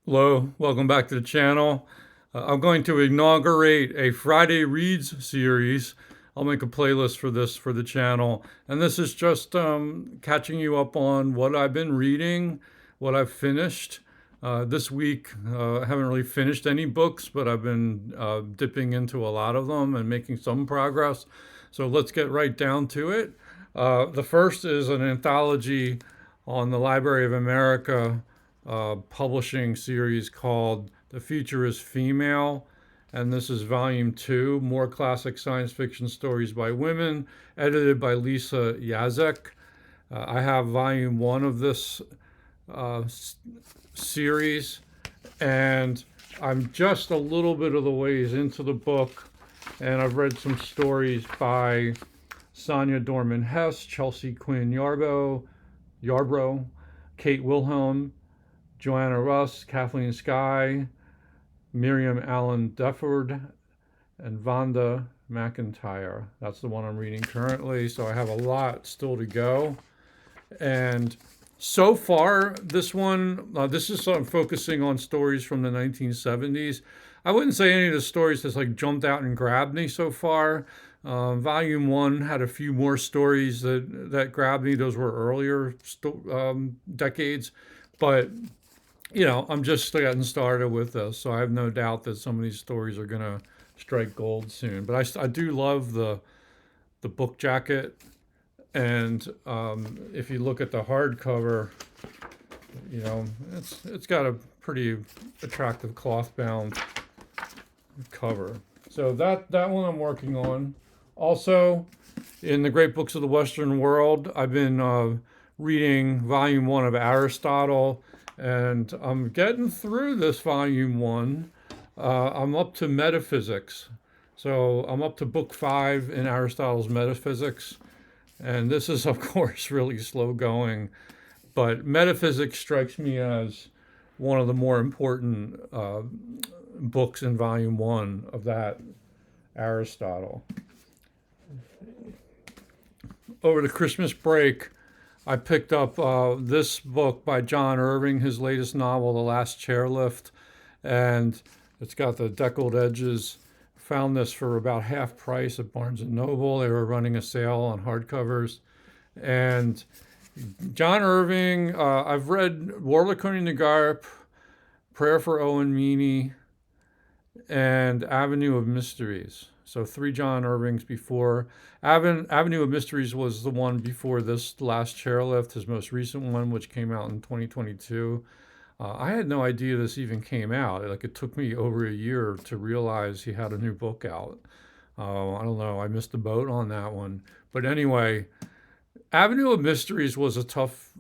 Hello, welcome back to the channel. I'm going to inaugurate a Friday Reads series. I'll make a playlist for this for the channel. And this is just catching you up on what I've been reading, what I've finished. This week, I haven't really finished any books, but I've been dipping into a lot of them and making some progress. So let's get right down to it. The first is an anthology on the Library of America publishing series called The Future is Female. And this is volume 2, More Classic Science Fiction Stories by Women, edited by Lisa Yazek. I have volume 1 of this series, and I'm just a little bit of the ways into the book, and I've read some stories by Sonia Dorman Hess, Chelsea Quinn Yarbrough, Kate Wilhelm, Joanna Russ, Kathleen Sky, Miriam Allen Defford, and Vonda McIntyre. That's the one I'm reading currently, so I have a lot still to go. And so far, this is I'm focusing on stories from the 1970s. I wouldn't say any of the stories has like jumped out and grabbed me so far. Volume 1 had a few more stories that grabbed me. Those were earlier decades. But I'm just getting started with this, so I have no doubt that some of these stories are going to strike gold soon. But I do love the book jacket, and if you look at the hardcover, it's got a pretty attractive cloth bound cover. So that one I'm working on. Also, in the Great Books of the Western World, I've been reading volume 1 of Aristotle. And I'm getting through this volume 1. I'm up to Metaphysics. So I'm up to book 5 in Aristotle's Metaphysics. And this is, of course, really slow going. But Metaphysics strikes me as one of the more important books in volume 1 of that Aristotle. Over the Christmas break, I picked up this book by John Irving, his latest novel, The Last Chairlift, and it's got the deckled edges. Found this for about half price at Barnes & Noble. They were running a sale on hardcovers. And John Irving, I've read World According to Garp, Prayer for Owen Meany, and Avenue of Mysteries. So 3 John Irvings before. Avenue of Mysteries was the one before this Last Chairlift, his most recent one, which came out in 2022. I had no idea this even came out. Like, it took me over a year to realize he had a new book out. I don't know. I missed the boat on that one. But anyway, Avenue of Mysteries was a tough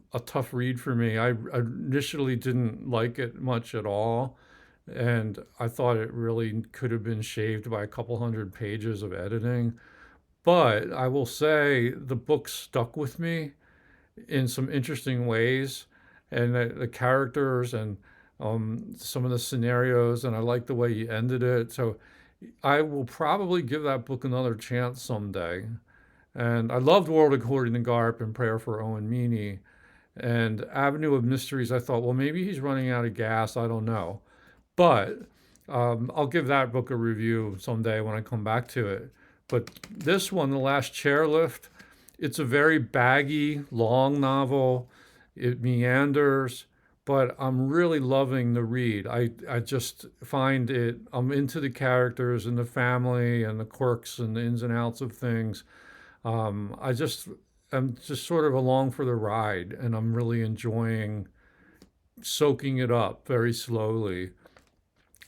read for me. I initially didn't like it much at all. And I thought it really could have been shaved by a couple hundred pages of editing. But I will say the book stuck with me in some interesting ways, and the characters and some of the scenarios, and I like the way he ended it. So I will probably give that book another chance someday. And I loved World According to Garp and Prayer for Owen Meany. And Avenue of Mysteries, I thought, well, maybe he's running out of gas. I don't know. But I'll give that book a review someday when I come back to it. But this one, The Last Chairlift, it's a very baggy, long novel. It meanders, but I'm really loving the read. I just find it, I'm into the characters and the family and the quirks and the ins and outs of things. I'm just sort of along for the ride, and I'm really enjoying soaking it up very slowly.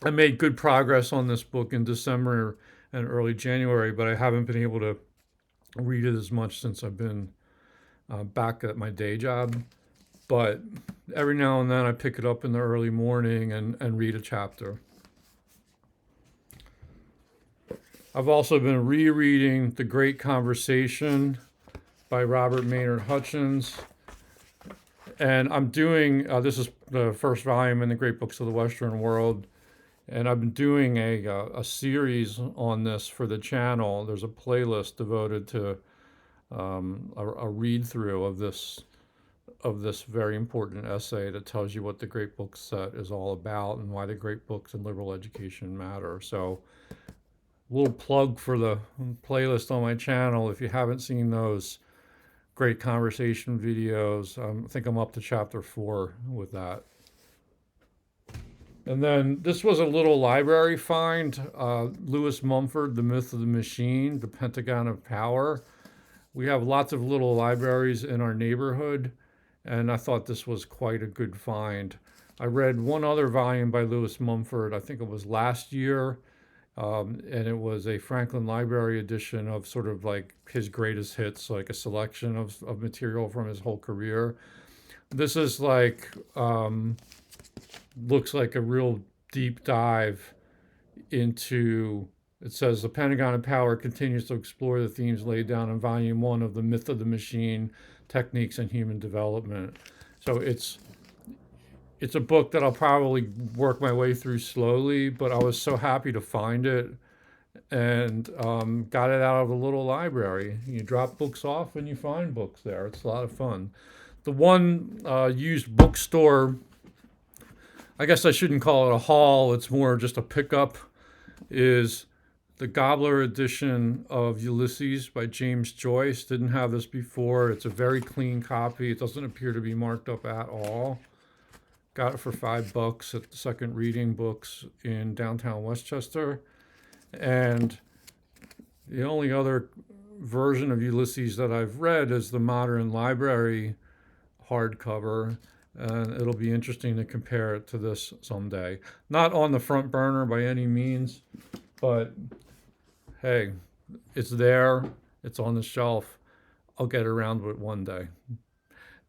I made good progress on this book in December and early January, but I haven't been able to read it as much since I've been back at my day job. But every now and then I pick it up in the early morning and read a chapter. I've also been rereading The Great Conversation by Robert Maynard Hutchins. And I'm doing, this is the first volume in the Great Books of the Western World. And I've been doing a series on this for the channel. There's a playlist devoted to a read through of this of this very important essay that tells you what the Great Book Set is all about and why the great books in liberal education matter. So, a little plug for the playlist on my channel. If you haven't seen those great conversation videos, I think I'm up to chapter 4 with that. And then this was a little library find. Lewis Mumford, The Myth of the Machine, The Pentagon of Power. We have lots of little libraries in our neighborhood, and I thought this was quite a good find. I read one other volume by Lewis Mumford, I think it was last year, and it was a Franklin Library edition of sort of like his greatest hits, like a selection of material from his whole career. This is like, looks like a real deep dive into, it says, the Pentagon of Power continues to explore the themes laid down in Volume 1 of The Myth of the Machine, Techniques in Human Development. So it's a book that I'll probably work my way through slowly, but I was so happy to find it and got it out of a little library. You drop books off and you find books there. It's a lot of fun. The one used bookstore, I guess I shouldn't call it a haul, it's more just a pickup, is the Gabler edition of Ulysses by James Joyce. Didn't have this before. It's a very clean copy. It doesn't appear to be marked up at all. Got it for $5 at the Second Reading Books in downtown Westchester. And the only other version of Ulysses that I've read is the Modern Library hardcover. And it'll be interesting to compare it to this someday. Not on the front burner by any means, but hey, it's there. It's on the shelf. I'll get around to it one day.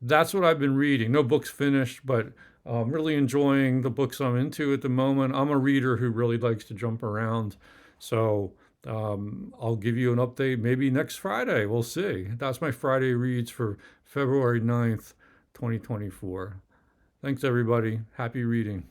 That's what I've been reading. No books finished, but I'm really enjoying the books I'm into at the moment. I'm a reader who really likes to jump around. So I'll give you an update maybe next Friday. We'll see. That's my Friday reads for February 9th, 2024. Thanks, everybody. Happy reading.